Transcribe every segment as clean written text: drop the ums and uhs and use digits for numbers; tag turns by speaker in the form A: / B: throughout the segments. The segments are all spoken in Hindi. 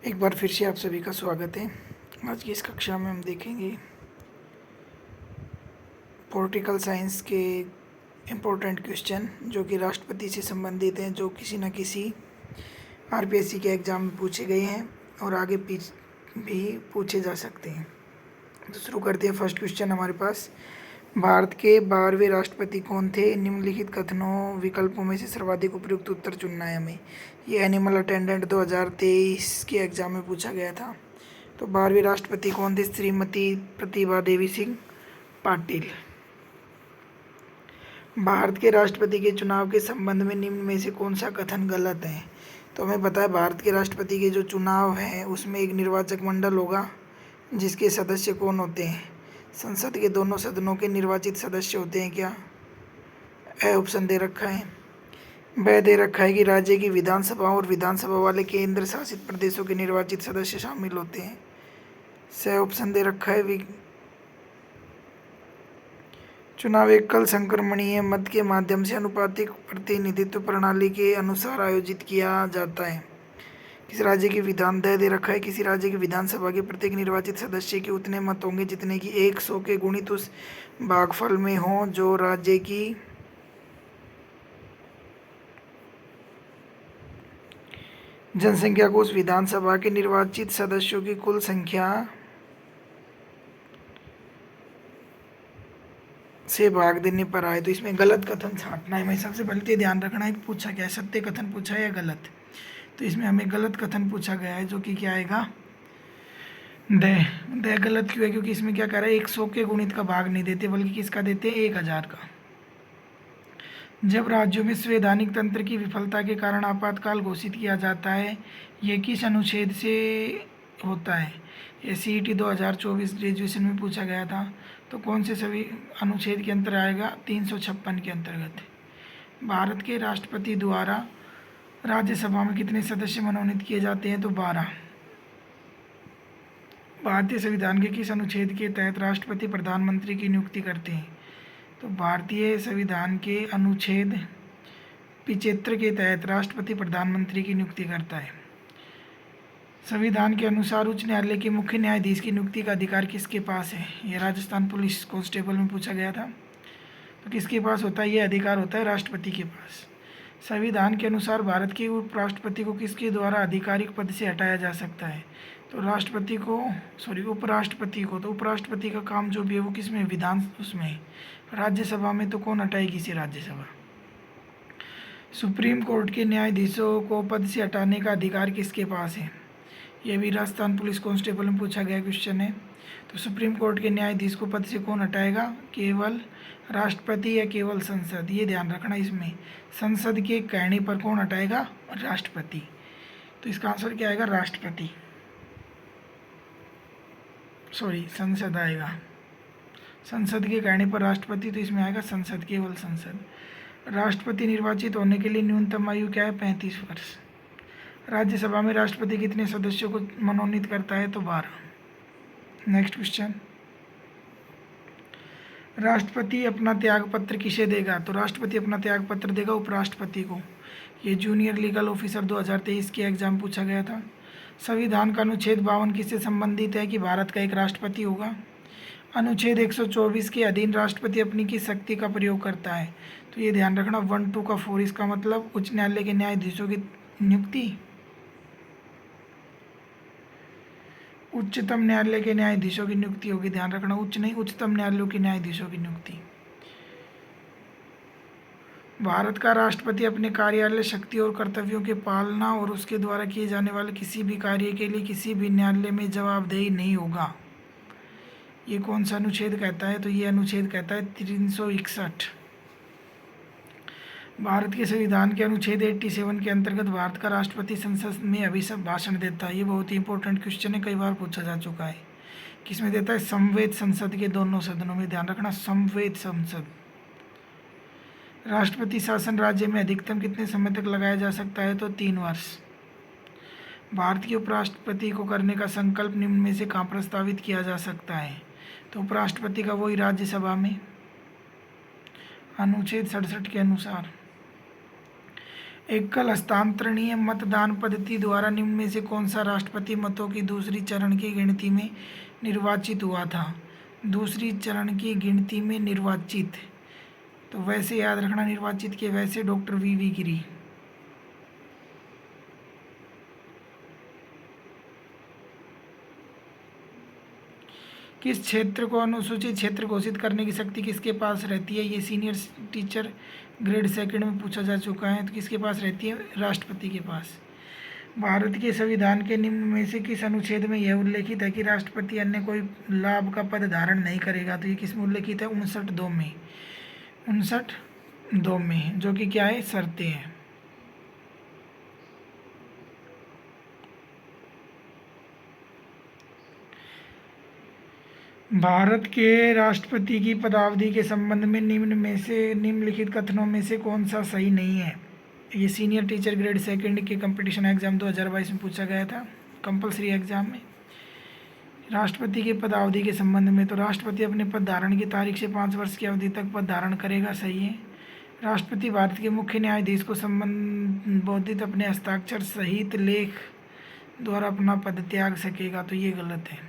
A: एक बार फिर से आप सभी का स्वागत है। आज की इस कक्षा में हम देखेंगे पॉलिटिकल साइंस के इम्पोर्टेंट क्वेश्चन जो कि राष्ट्रपति से संबंधित हैं, जो किसी न किसी आरपीएससी के एग्ज़ाम में पूछे गए हैं और आगे भी पूछे जा सकते हैं। तो शुरू करते हैं। फर्स्ट क्वेश्चन हमारे पास, भारत के 12वें राष्ट्रपति कौन थे? निम्नलिखित कथनों विकल्पों में से सर्वाधिक उपयुक्त उत्तर चुनना है हमें। ये एनिमल अटेंडेंट 2023 के एग्ज़ाम में पूछा गया था। तो 12वें राष्ट्रपति कौन थे? श्रीमती प्रतिभा देवी सिंह पाटिल। भारत के राष्ट्रपति के चुनाव के संबंध में निम्न में से कौन सा कथन गलत है? तो हमें पता है भारत के राष्ट्रपति के जो चुनाव हैं उसमें एक निर्वाचक मंडल होगा जिसके सदस्य कौन होते हैं? संसद के दोनों सदनों के निर्वाचित सदस्य होते हैं क्या? ए ऑप्शन दे रखा है। ब दे रखा है कि राज्य की विधानसभा और विधानसभा वाले केंद्र शासित प्रदेशों के निर्वाचित सदस्य शामिल होते हैं। स ऑप्शन दे रखा है। चुनाव एकल संक्रमणीय मत के माध्यम से अनुपातिक प्रतिनिधित्व प्रणाली के अनुसार आयोजित किया जाता है। किसी राज्य की विधान दे रखा है, किसी राज्य की विधानसभा के प्रत्येक निर्वाचित सदस्य के उतने मत होंगे जितने कि 100 के गुणित उस भागफल में हो जो राज्य की जनसंख्या को उस विधानसभा के निर्वाचित सदस्यों की कुल संख्या से भाग देने पर आए। तो इसमें गलत कथन छांटना है। हमें सबसे पहले तो ध्यान रखना है कि पूछा क्या है, सत्य कथन पूछा है या गलत। तो इसमें हमें गलत कथन पूछा गया है जो कि क्या आएगा? द गलत क्यों है? क्योंकि इसमें क्या कर रहा है, 100 के गुणित का भाग नहीं देते बल्कि किसका देते हैं? 1000 का। जब राज्यों में संवैधानिक तंत्र की विफलता के कारण आपातकाल घोषित किया जाता है, यह किस अनुच्छेद से होता है? ये CET 2024 ग्रेजुएशन में पूछा गया था। तो कौन से सभी अनुच्छेद के अंतर आएगा? 356 के अंतर्गत। भारत के राष्ट्रपति द्वारा राज्यसभा में कितने सदस्य मनोनीत किए जाते हैं? तो 12। भारतीय संविधान के किस अनुच्छेद के तहत राष्ट्रपति प्रधानमंत्री की नियुक्ति करते हैं? तो भारतीय संविधान के अनुच्छेद 75 के तहत राष्ट्रपति प्रधानमंत्री की नियुक्ति करता है। संविधान के अनुसार उच्च न्यायालय के मुख्य न्यायाधीश की नियुक्ति का अधिकार किसके पास है? यह राजस्थान पुलिस कांस्टेबल में पूछा गया था। तो किसके पास होता है? यह अधिकार होता है राष्ट्रपति के पास। संविधान के अनुसार भारत के उपराष्ट्रपति को किसके द्वारा आधिकारिक पद से हटाया जा सकता है? तो राष्ट्रपति को उपराष्ट्रपति को। तो उपराष्ट्रपति का काम जो भी है वो किस में? विधान उसमें। राज्यसभा में तो कौन हटाएगी इसे? राज्यसभा। सुप्रीम कोर्ट के न्यायाधीशों को पद से हटाने का अधिकार किसके पास है? यह भी राजस्थान पुलिस कांस्टेबल में पूछा गया क्वेश्चन है। तो सुप्रीम कोर्ट के न्यायाधीश को पद से कौन हटाएगा? केवल राष्ट्रपति या केवल संसद? ये ध्यान रखना, इसमें संसद के कहने पर कौन हटाएगा? राष्ट्रपति। तो इसका आंसर क्या आएगा? राष्ट्रपति, संसद आएगा। संसद के कहने पर राष्ट्रपति, तो इसमें आएगा संसद, केवल संसद। राष्ट्रपति निर्वाचित होने के लिए न्यूनतम आयु क्या है? 35 वर्ष। राज्यसभा में राष्ट्रपति कितने सदस्यों को मनोनीत करता है? तो 12। नेक्स्ट क्वेश्चन, राष्ट्रपति अपना त्यागपत्र किसे देगा? तो राष्ट्रपति अपना त्यागपत्र देगा उपराष्ट्रपति को। ये जूनियर लीगल ऑफिसर 2023 के एग्जाम पूछा गया था। संविधान का अनुच्छेद 52 किससे संबंधित है कि भारत का एक राष्ट्रपति होगा? अनुच्छेद 124 के अधीन राष्ट्रपति अपनी किस शक्ति का प्रयोग करता है? तो ये ध्यान रखना, 1, 2 का 4। इसका मतलब उच्च न्यायालय के न्यायाधीशों की नियुक्ति, उच्चतम न्यायालय के न्यायाधीशों की नियुक्ति होगी। ध्यान रखना, उच्च नहीं, उच्चतम न्यायालयों के न्यायाधीशों की नियुक्ति। भारत का राष्ट्रपति अपने कार्यालय शक्ति और कर्तव्यों के पालना और उसके द्वारा किए जाने वाले किसी भी कार्य के लिए किसी भी न्यायालय में जवाबदेही नहीं होगा। ये कौन सा अनुच्छेद कहता है? तो ये अनुच्छेद कहता है 361। भारत के संविधान के अनुच्छेद 87 के अंतर्गत भारत का राष्ट्रपति संसद में अभिभाषण भाषण देता है। ये बहुत ही इंपॉर्टेंट क्वेश्चन है, कई बार पूछा जा चुका है। किसमें देता है? समवेत संसद के दोनों सदनों में। ध्यान रखना, समवेत संसद। राष्ट्रपति शासन राज्य में अधिकतम कितने समय तक लगाया जा सकता है? तो 3 वर्ष। भारत के उपराष्ट्रपति को करने का संकल्प निम्न में से कहाँ प्रस्तावित किया जा सकता है? तो उपराष्ट्रपति का वही राज्यसभा में, अनुच्छेद 67 के अनुसार। एकल हस्तांतरणीय मतदान पद्धति द्वारा निम्न में से कौन सा राष्ट्रपति मतों की दूसरी चरण की गिनती में निर्वाचित हुआ था? दूसरी चरण की गिनती में निर्वाचित, तो वैसे याद रखना, निर्वाचित के वैसे डॉक्टर वी गिरी। किस क्षेत्र को अनुसूचित क्षेत्र घोषित करने की शक्ति किसके पास रहती है? ये सीनियर टीचर ग्रेड सेकंड में पूछा जा चुका है। तो किसके पास रहती है? राष्ट्रपति के पास। भारत के संविधान के निम्न में से किस अनुच्छेद में यह उल्लेखित है कि राष्ट्रपति अन्य कोई लाभ का पद धारण नहीं करेगा? तो ये किस में उल्लेखित है? 59(2) में। 59(2) में, जो कि क्या है? शर्तें हैं। भारत के राष्ट्रपति की पदावधि के संबंध में निम्नलिखित कथनों में से कौन सा सही नहीं है? ये सीनियर टीचर ग्रेड सेकंड के कंपटीशन एग्जाम 2022 में पूछा गया था, कंपलसरी एग्जाम में। राष्ट्रपति के पदावधि के संबंध में, तो राष्ट्रपति अपने पद धारण की तारीख से 5 वर्ष की अवधि तक पद धारण करेगा, सही है। राष्ट्रपति भारत के मुख्य न्यायाधीश को संबोधित अपने हस्ताक्षर सहित लेख द्वारा अपना पद त्याग सकेगा, तो ये गलत है।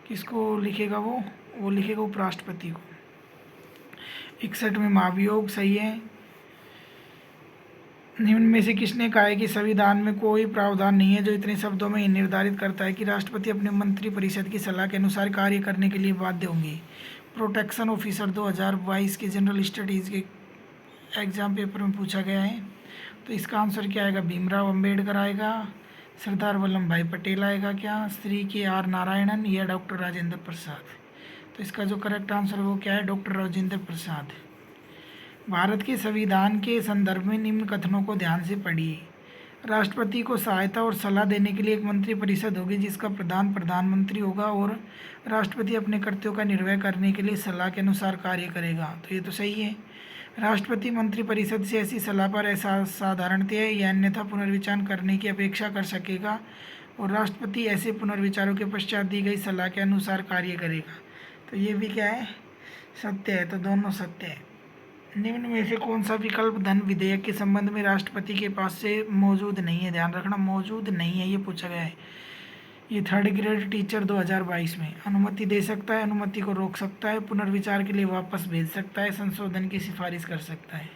A: किसको लिखेगा? वो लिखेगा उपराष्ट्रपति को। 61 में महाभियोग, सही है। निम्न में से किसने कहा है कि संविधान में कोई प्रावधान नहीं है जो इतने शब्दों में निर्धारित करता है कि राष्ट्रपति अपने मंत्रिपरिषद की सलाह के अनुसार कार्य करने के लिए बाध्य होंगे? प्रोटेक्शन ऑफिसर 2022 के जनरल स्टडीज़ के एग्जाम पेपर में पूछा गया है। तो इसका आंसर क्या आएगा? भीमराव अंबेडकर आएगा, सरदार वल्लभ भाई पटेल आएगा क्या, श्री के.आर. नारायणन या डॉक्टर राजेंद्र प्रसाद? तो इसका जो करेक्ट आंसर है वो क्या है? डॉक्टर राजेंद्र प्रसाद। भारत के संविधान के संदर्भ में निम्न कथनों को ध्यान से पढ़िए। राष्ट्रपति को सहायता और सलाह देने के लिए एक मंत्रिपरिषद होगी जिसका प्रधान प्रधानमंत्री होगा और राष्ट्रपति अपने कर्तव्यों का निर्वहन करने के लिए सलाह के अनुसार कार्य करेगा, तो ये तो सही है। राष्ट्रपति मंत्रिपरिषद से ऐसी सलाह पर ऐसा साधारणतः या अन्यथा पुनर्विचार करने की अपेक्षा कर सकेगा और राष्ट्रपति ऐसे पुनर्विचारों के पश्चात दी गई सलाह के अनुसार कार्य करेगा, तो ये भी क्या है? सत्य है। तो दोनों सत्य है। निम्न में से कौन सा विकल्प धन विधेयक के संबंध में राष्ट्रपति के पास से मौजूद नहीं है? ध्यान रखना, मौजूद नहीं है, ये पूछा गया है। ये थर्ड ग्रेड टीचर 2022 में। अनुमति दे सकता है, अनुमति को रोक सकता है, पुनर्विचार के लिए वापस भेज सकता है, संशोधन की सिफारिश कर सकता है।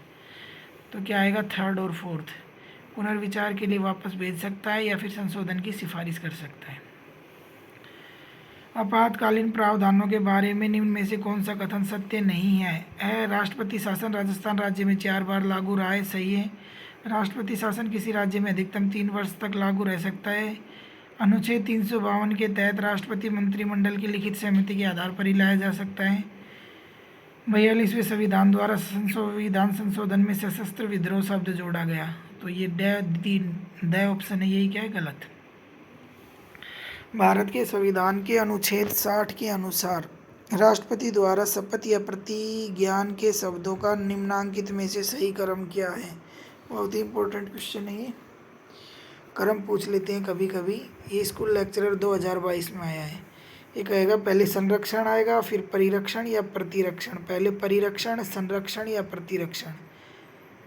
A: तो क्या आएगा? थर्ड और फोर्थ। पुनर्विचार के लिए वापस भेज सकता है या फिर संशोधन की सिफारिश कर सकता है। आपातकालीन प्रावधानों के बारे में निम्न में से कौन सा कथन सत्य नहीं है? राष्ट्रपति शासन राजस्थान राज्य में 4 बार लागू रहा है, सही है। राष्ट्रपति शासन किसी राज्य में अधिकतम 3 वर्ष तक लागू रह सकता है। अनुच्छेद 352 के तहत राष्ट्रपति मंत्रिमंडल की लिखित सहमति के आधार पर ही लाया जा सकता है। 42वें संविधान द्वारा संविधान संशोधन में सशस्त्र विद्रोह शब्द जोड़ा गया, तो ये ड ऑप्शन है, यही क्या है? गलत। भारत के संविधान के अनुच्छेद 60 के अनुसार राष्ट्रपति द्वारा शपथ या प्रतिज्ञान के शब्दों का निम्नांकित में से सही क्रम क्या है? बहुत ही इंपॉर्टेंट क्वेश्चन है ये, क्रम पूछ लेते हैं कभी कभी। ये स्कूल लेक्चरर 2022 में आया है। ये कहेगा पहले संरक्षण आएगा, फिर परिरक्षण या प्रतिरक्षण, पहले परिरक्षण, संरक्षण या प्रतिरक्षण।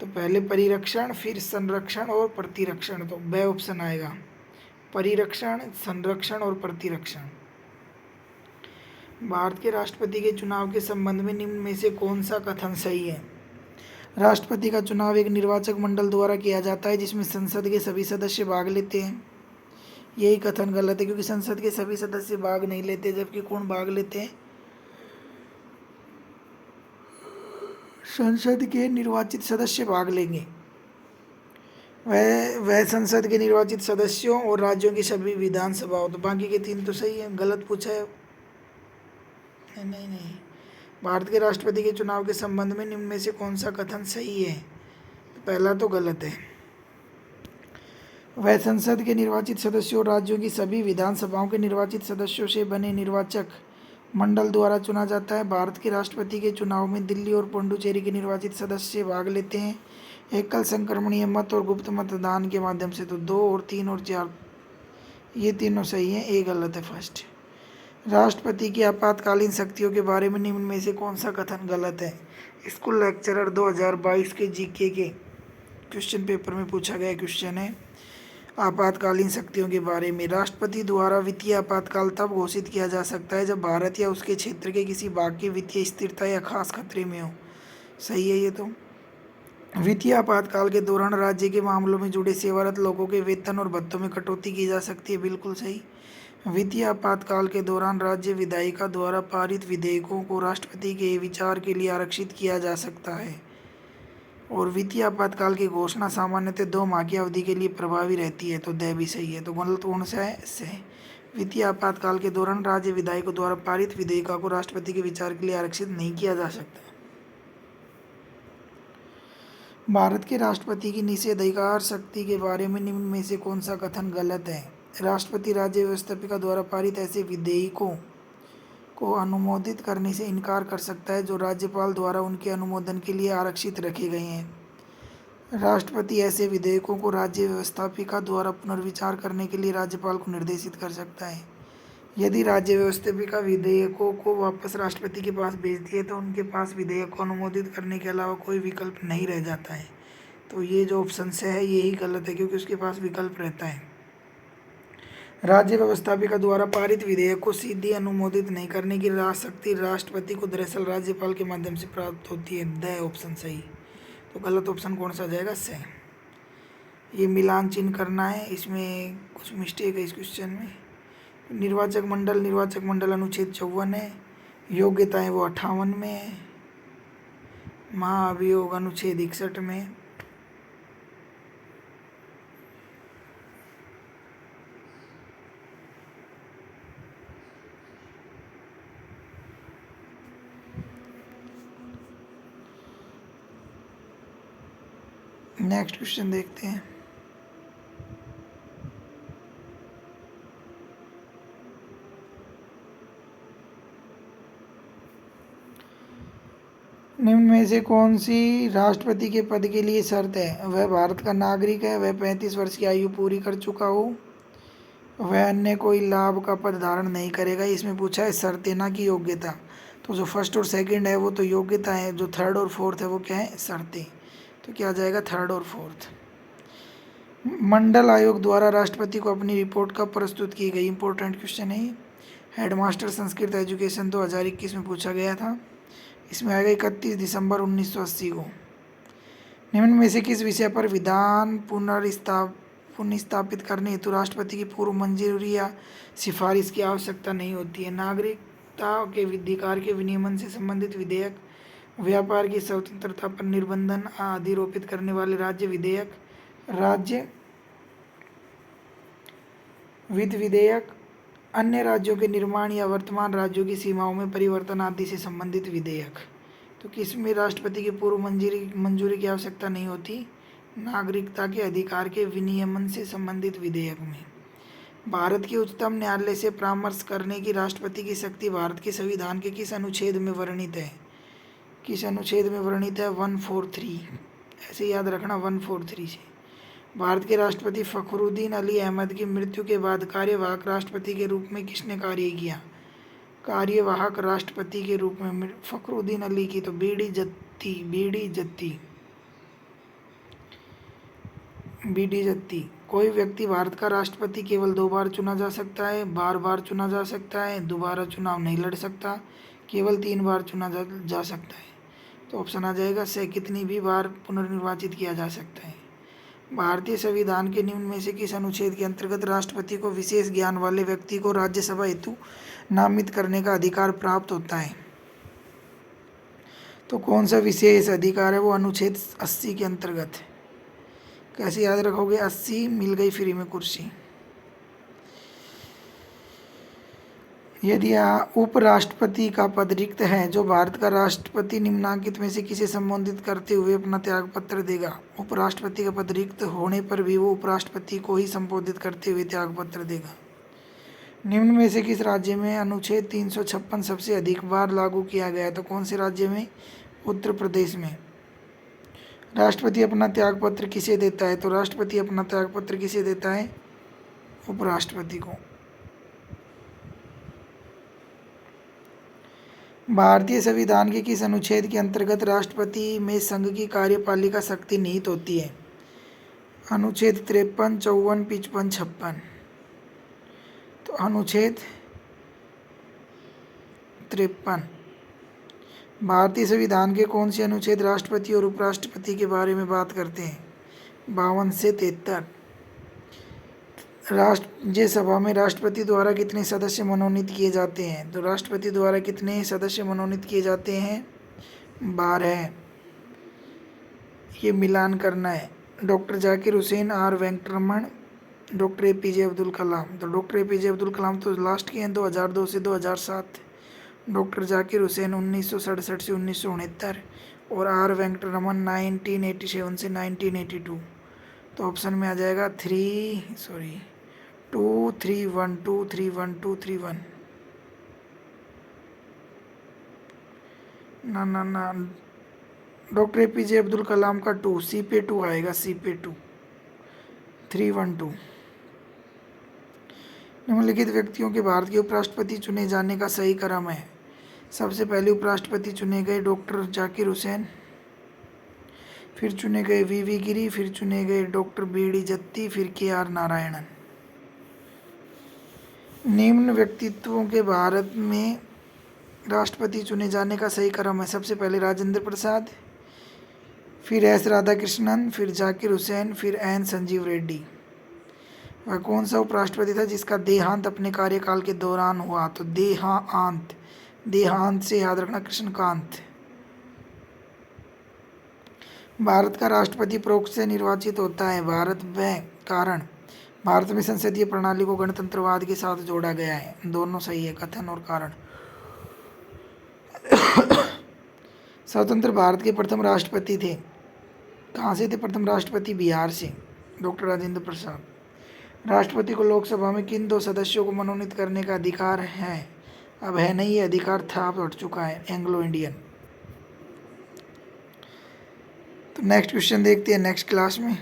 A: तो पहले परिरक्षण, फिर संरक्षण और प्रतिरक्षण, तो ब ऑप्शन आएगा, परिरक्षण, संरक्षण और प्रतिरक्षण। भारत के राष्ट्रपति के चुनाव के संबंध में निम्न में से कौन सा कथन सही है? राष्ट्रपति का चुनाव एक निर्वाचक मंडल द्वारा किया जाता है जिसमें संसद के सभी सदस्य भाग लेते हैं, यही कथन गलत है क्योंकि संसद के सभी सदस्य भाग नहीं लेते, जबकि कौन भाग लेते हैं? संसद के निर्वाचित सदस्य भाग लेंगे। वह संसद के निर्वाचित सदस्यों और राज्यों की सभी विधानसभाओं, तो बाकी के 3 तो सही है। गलत पूछा है, नहीं। भारत के राष्ट्रपति के चुनाव के संबंध में निम्न में से कौन सा कथन सही है? तो पहला तो गलत है। वह संसद के निर्वाचित सदस्यों और राज्यों की सभी विधानसभाओं के निर्वाचित सदस्यों से बने निर्वाचक मंडल द्वारा चुना जाता है। भारत के राष्ट्रपति के चुनाव में दिल्ली और पुडुचेरी के निर्वाचित सदस्य भाग लेते हैं, एकल संक्रमणीय मत और गुप्त मतदान के माध्यम से। तो 2 और 3 और 4 ये तीनों सही हैं, ये गलत है फर्स्ट। राष्ट्रपति की आपातकालीन शक्तियों के बारे में निम्न में से कौन सा कथन गलत है? स्कूल लेक्चरर 2022 के जीके के क्वेश्चन पेपर में पूछा गया क्वेश्चन है आपातकालीन शक्तियों के बारे में। राष्ट्रपति द्वारा वित्तीय आपातकाल तब घोषित किया जा सकता है जब भारत या उसके क्षेत्र के किसी भाग की वित्तीय स्थिरता या खास खतरे में हो। सही है ये तो। वित्तीय आपातकाल के दौरान राज्य के मामलों में जुड़े सेवारत लोगों के वेतन और भत्तों में कटौती की जा सकती है। बिल्कुल सही। वित्तीय आपातकाल के दौरान राज्य विधायिका द्वारा पारित विधेयकों को राष्ट्रपति के विचार के लिए आरक्षित किया जा सकता है। और वित्तीय आपातकाल की घोषणा सामान्यतः 2 माह की अवधि के लिए प्रभावी रहती है। तो द भी सही है। तो गलत कौन सा है? से वित्तीय आपातकाल के दौरान राज्य विधायकों द्वारा पारित विधेयका को राष्ट्रपति के विचार के लिए आरक्षित नहीं किया जा सकता। भारत के राष्ट्रपति की निषेधाधिकार शक्ति के बारे में निम्न में से कौन सा कथन गलत है? राष्ट्रपति राज्य व्यवस्थापिका द्वारा पारित ऐसे विधेयकों को अनुमोदित करने से इनकार कर सकता है जो राज्यपाल द्वारा उनके अनुमोदन के लिए आरक्षित रखे गए हैं। राष्ट्रपति ऐसे विधेयकों को राज्य व्यवस्थापिका द्वारा पुनर्विचार करने के लिए राज्यपाल को निर्देशित कर सकता है। यदि राज्य व्यवस्थापिका विधेयकों को वापस राष्ट्रपति के पास भेजती है तो उनके पास विधेयक को अनुमोदित करने के अलावा कोई विकल्प नहीं रह जाता है। तो ये जो ऑप्शन से है यही गलत है क्योंकि उसके पास विकल्प रहता है। राज्य व्यवस्थापिका द्वारा पारित विधेयक को सीधे अनुमोदित नहीं करने की शक्ति राष्ट्रपति को दरअसल राज्यपाल के माध्यम से प्राप्त होती है। द ऑप्शन सही। तो गलत ऑप्शन कौन सा जाएगा? से। ये मिलान चिन्ह करना है, इसमें कुछ मिस्टेक है इस क्वेश्चन में। निर्वाचक मंडल अनुच्छेद 54 है। योग्यताएं वो 58 में है। महाअभियोग अनुच्छेद 61 में। नेक्स्ट क्वेश्चन देखते हैं। निम्न में से कौन सी राष्ट्रपति के पद के लिए शर्त है? वह भारत का नागरिक है, वह 35 वर्ष की आयु पूरी कर चुका हो, वह अन्य कोई लाभ का पद धारण नहीं करेगा। इसमें पूछा है शर्तें ना की योग्यता। तो जो फर्स्ट और सेकंड है वो तो योग्यता है, जो थर्ड और फोर्थ है वो क्या है? शर्तें। तो क्या जाएगा? थर्ड और फोर्थ। मंडल आयोग द्वारा राष्ट्रपति को अपनी रिपोर्ट कब प्रस्तुत की गई? इंपॉर्टेंट क्वेश्चन है। हेडमास्टर संस्कृत एजुकेशन 2021 में पूछा गया था। इसमें आएगा 31 दिसंबर 1980 को। निम्न में से किस विषय पर विधान पुनर्स्थापित करने हेतु राष्ट्रपति की पूर्व मंजूरी या सिफारिश की आवश्यकता नहीं होती है? नागरिकता के अधिकार के विनियमन से संबंधित विधेयक, व्यापार की स्वतंत्रता पर निर्बंधन आदि आरोपित करने वाले राज्य विधेयक, राज्य वित्त विधेयक, अन्य राज्यों के निर्माण या वर्तमान राज्यों की सीमाओं में परिवर्तन आदि से संबंधित विधेयक। तो किसमें राष्ट्रपति की पूर्व मंजूरी की आवश्यकता नहीं होती? नागरिकता के अधिकार के विनियमन से संबंधित विधेयक में। भारत के उच्चतम न्यायालय से परामर्श करने की राष्ट्रपति की शक्ति भारत के संविधान के किस अनुच्छेद में वर्णित है? किस अनुच्छेद में वर्णित है? 143। ऐसे याद रखना, 143 से। भारत के राष्ट्रपति फखरुद्दीन अली अहमद की मृत्यु के बाद कार्यवाहक राष्ट्रपति के रूप में किसने कार्य किया? कार्यवाहक राष्ट्रपति के रूप में फखरुद्दीन अली की तो बीडी जत्ती। कोई व्यक्ति भारत का राष्ट्रपति केवल 2 बार चुना जा सकता है, बार बार चुना जा सकता है, दोबारा चुनाव नहीं लड़ सकता, केवल 3 बार चुना जा सकता है। तो ऑप्शन आ जाएगा से, कितनी भी बार पुनर्निर्वाचित किया जा सकता है। भारतीय संविधान के निम्न में से किस अनुच्छेद के अंतर्गत राष्ट्रपति को विशेष ज्ञान वाले व्यक्ति को राज्यसभा हेतु नामित करने का अधिकार प्राप्त होता है? तो कौन सा विशेष अधिकार है? वो अनुच्छेद 80 के अंतर्गत है। कैसे याद रखोगे? 80 मिल गई फ्री में कुर्सी। यदि उपराष्ट्रपति का पद रिक्त है, जो भारत का राष्ट्रपति निम्नांकित में से किसे संबोधित करते हुए अपना त्यागपत्र देगा? उपराष्ट्रपति का पद रिक्त होने पर भी वो उपराष्ट्रपति को ही संबोधित करते हुए त्यागपत्र देगा। निम्न में से किस राज्य में अनुच्छेद 356 सबसे अधिक बार लागू किया गया है? तो कौन से राज्य में? उत्तर प्रदेश में। राष्ट्रपति अपना त्यागपत्र किसे देता है? तो राष्ट्रपति अपना त्यागपत्र किसे देता है? उपराष्ट्रपति को। भारतीय संविधान के किस अनुच्छेद के अंतर्गत राष्ट्रपति में संघ की कार्यपालिका शक्ति निहित होती है? अनुच्छेद 53, 54, 55, 56। तो अनुच्छेद 53 भारतीय संविधान के कौन से अनुच्छेद राष्ट्रपति और उपराष्ट्रपति के बारे में बात करते हैं? 52 से 73। राज्यसभा में राष्ट्रपति द्वारा कितने सदस्य मनोनीत किए जाते हैं? तो राष्ट्रपति द्वारा कितने सदस्य मनोनीत किए जाते हैं? 12। ये मिलान करना है। Doctor Zakir Hussain, R Venkataraman, doctor APJ Abdul Kalam. तो डॉक्टर APJ अब्दुल कलाम तो लास्ट के हैं 2002 से 2007। डॉक्टर जाकिर हुसैन 1967 से 1969 और आर वेंकटरमन 1987 से 1982। तो ऑप्शन में आ जाएगा 231 ना डॉक्टर APJ अब्दुल कलाम का 2 सी पे 2 आएगा, सी पे 2 312। निम्नलिखित व्यक्तियों के भारत के उपराष्ट्रपति चुने जाने का सही क्रम है। सबसे पहले उपराष्ट्रपति चुने गए डॉक्टर जाकिर हुसैन, फिर चुने गए VV गिरी, फिर चुने गए डॉक्टर BD जत्ती, फिर KR नारायणन। निम्न व्यक्तित्वों के भारत में राष्ट्रपति चुने जाने का सही क्रम है। सबसे पहले राजेंद्र प्रसाद, फिर S राधाकृष्णन, फिर जाकिर हुसैन, फिर N संजीव रेड्डी। वह कौन सा उपराष्ट्रपति था जिसका देहांत अपने कार्यकाल के दौरान हुआ? तो देहांत से याद रखना कृष्णकांत। भारत का राष्ट्रपति परोक्ष से निर्वाचित होता है। भारत में संसदीय प्रणाली को गणतंत्रवाद के साथ जोड़ा गया है। दोनों सही है, कथन और कारण। स्वतंत्र भारत के प्रथम राष्ट्रपति थे, कहाँ से थे प्रथम राष्ट्रपति? बिहार से, डॉक्टर राजेंद्र प्रसाद। राष्ट्रपति को लोकसभा में किन 2 सदस्यों को मनोनीत करने का अधिकार है? अब है नहीं, ये अधिकार था, अब हट चुका है, एंग्लो इंडियन। तो नेक्स्ट क्वेश्चन देखते हैं नेक्स्ट क्लास में।